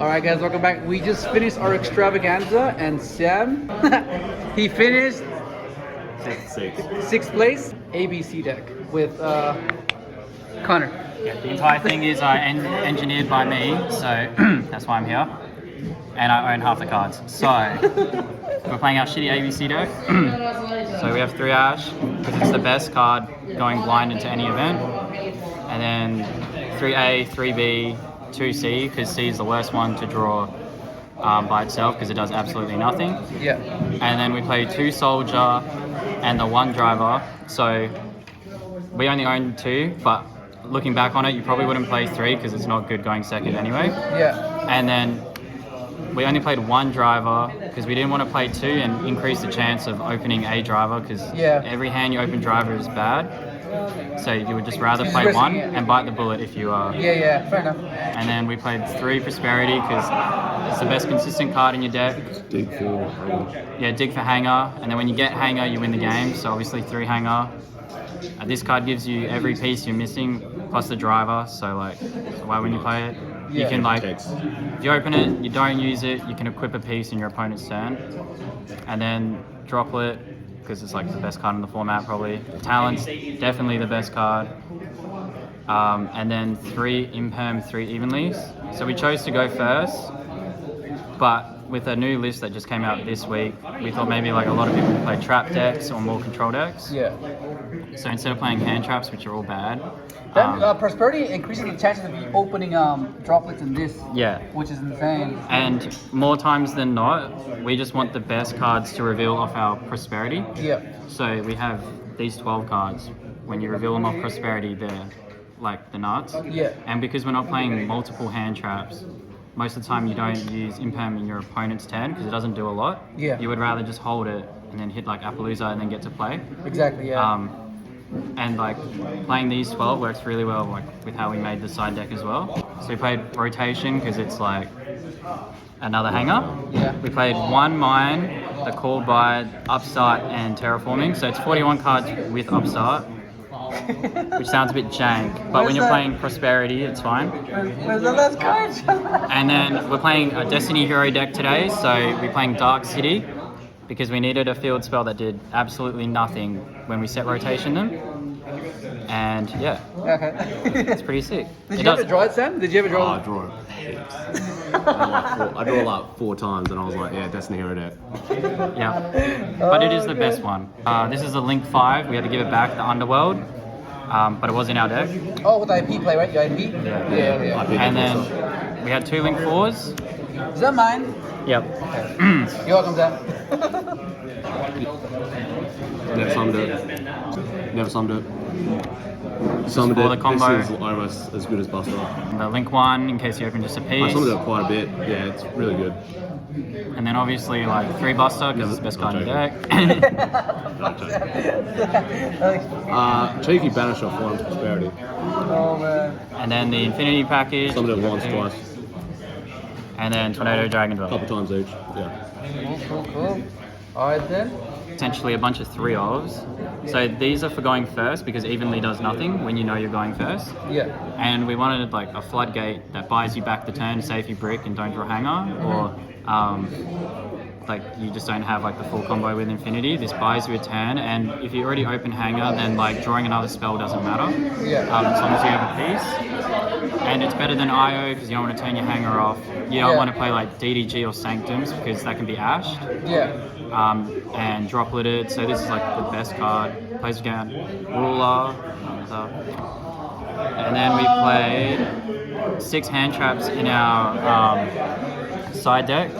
Alright guys, welcome back. We just finished our extravaganza and Sam, he finished sixth place ABC deck with Connor. Yeah, the entire thing is engineered by me, so that's why I'm here. And I own half the cards. So we're playing our shitty ABC deck. So we have 3 Ash, because it's the best card going blind into any event. And then 3A, 3B, 2C, because C is the worst one to draw by itself because it does absolutely nothing. Yeah. And then we play 2 Soldier and the 1 Driver. So we only own 2, but looking back on it, you probably wouldn't play 3 because it's not good going second anyway. Yeah. And then we only played 1 Driver because we didn't want to play 2 and increase the chance of opening a Driver because every hand you open Driver is bad. So you would just rather play 1 and bite the bullet if you are. Yeah, fair enough. And then we played 3 Prosperity because it's the best consistent card in your deck. Dig for hanger. Yeah, dig for hanger. And then when you get hanger, you win the game. So obviously 3 hanger. This card gives you every piece you're missing plus the driver. So like, why wouldn't you play it? You can like, if you open it, you don't use it, you can equip a piece in your opponent's turn. And then Droplet, because it's like the best card in the format probably. Talent's definitely the best card. And then 3 Imperm, 3 Evenlies. So we chose to go first, but with a new list that just came out this week, we thought maybe like a lot of people would play trap decks or more control decks. Yeah. So instead of playing hand traps, which are all bad. Prosperity increases the chances of you opening droplets in this. Yeah. Which is insane. And more times than not, we just want the best cards to reveal off our Prosperity. Yeah. So we have these 12 cards. When you reveal them off Prosperity, they're like the nuts. Yeah. And because we're not playing multiple hand traps, most of the time you don't use Imperm in your opponent's turn because it doesn't do a lot. Yeah. You would rather just hold it and then hit like Appaloosa and then get to play. Exactly, yeah. And like playing these 12 works really well like with how we made the side deck as well. So we played Rotation because it's like another hanger. Yeah. We played 1 Mine, the Called by Upstart and Terraforming. So it's 41 cards with Upstart. Which sounds a bit jank, but when you're playing Prosperity, it's fine. Where's the last card? And then we're playing a Destiny Hero deck today, so we're playing Dark City because we needed a field spell that did absolutely nothing when we set rotation them. And yeah, Okay. it's pretty sick. Did you ever draw it, Sam? Did you ever draw I draw it heaps. I draw like 4 times and I was like, yeah, Destiny Hero deck. Yeah, but it is the best one. This is a Link 5, we had to give it back, the Underworld. But it was in our deck. Oh, with IP play, right? Your IP? Yeah. And then we had 2 Link 4s. Is that mine? Yep. You're welcome, Sam. Never summed it. Never summed it. Summed for it. the combo. This is almost as good as Buster. The Link 1, in case you open just a piece. I summed it quite a bit. Yeah, it's really good. And then obviously like 3 Buster, because it's the best card in the deck. Cheeky Banisher for one Prosperity. Oh, man. And then the Infinity package. Summed it once, twice. And then Tornado Dragon A Dwell. couple times each. Yeah. Cool. Alright then. Essentially a bunch of 3-ofs. So these are for going first because Evenly does nothing when you know you're going first. Yeah. And we wanted like a floodgate that buys you back the turn, say if you brick and don't draw hanger, or like you just don't have like the full combo with Infinity. This buys you a turn, and if you already open hanger, then like drawing another spell doesn't matter. Yeah. As long as you have a piece. And it's better than IO because you don't want to turn your hanger off. You don't want to play like DDG or Sanctums because that can be ashed. Yeah. And dropleted, so this is like the best card. Plays again, Ruler, and then we played 6 hand traps in our side deck.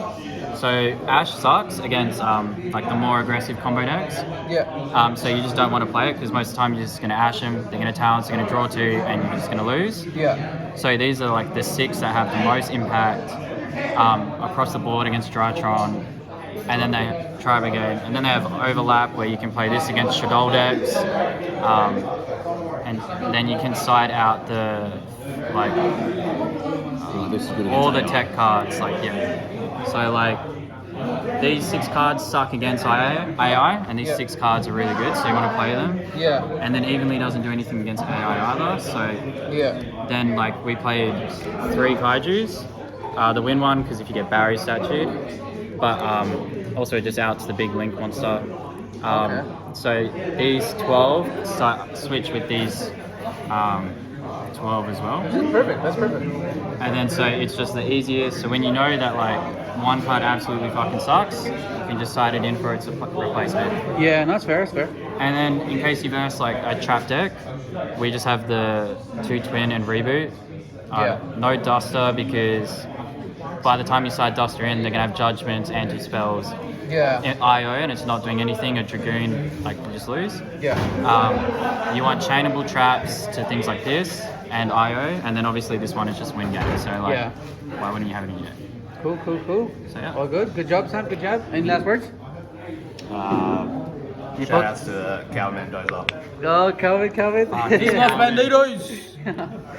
So Ash sucks against like the more aggressive combo decks. Yeah. So you just don't want to play it because most of the time you're just going to Ash them, they're going to talents, they're going to draw 2, and you're just going to lose. Yeah. So these are like the 6 that have the most impact across the board against Drytron. And then they have Try Brigade, and then they have Overlap where you can play this against Shadol decks, and then you can side out the like all the tech cards, like So like these 6 cards suck against AI, and these 6 cards are really good, so you want to play them. Yeah. And then Evenly doesn't do anything against AI either, so Yeah. then like we played 3 Kaijus. The win one, because if you get Barry statue, but also just outs the big link monster. So these 12 switch with these 12 as well. Perfect. That's perfect. And then so it's just the easiest. So when you know that like one card absolutely fucking sucks, you can just side it in for its replacement. Yeah, no, that's fair. That's fair. And then in case you verse like a trap deck, we just have the 2 twin and reboot. No duster, because by the time you side duster in, they're gonna have judgments, anti-spells, IO, and it's not doing anything. A dragoon, like, you just lose. You want chainable traps to things like this and IO, and then obviously this one is just win game. So like, why wouldn't you have it in your deck? Cool. So yeah. All good. Good job, Sam. Good job. Any last words? Shout outs to Calvin Mendoza. Oh, Calvin. He's Los Bandidos!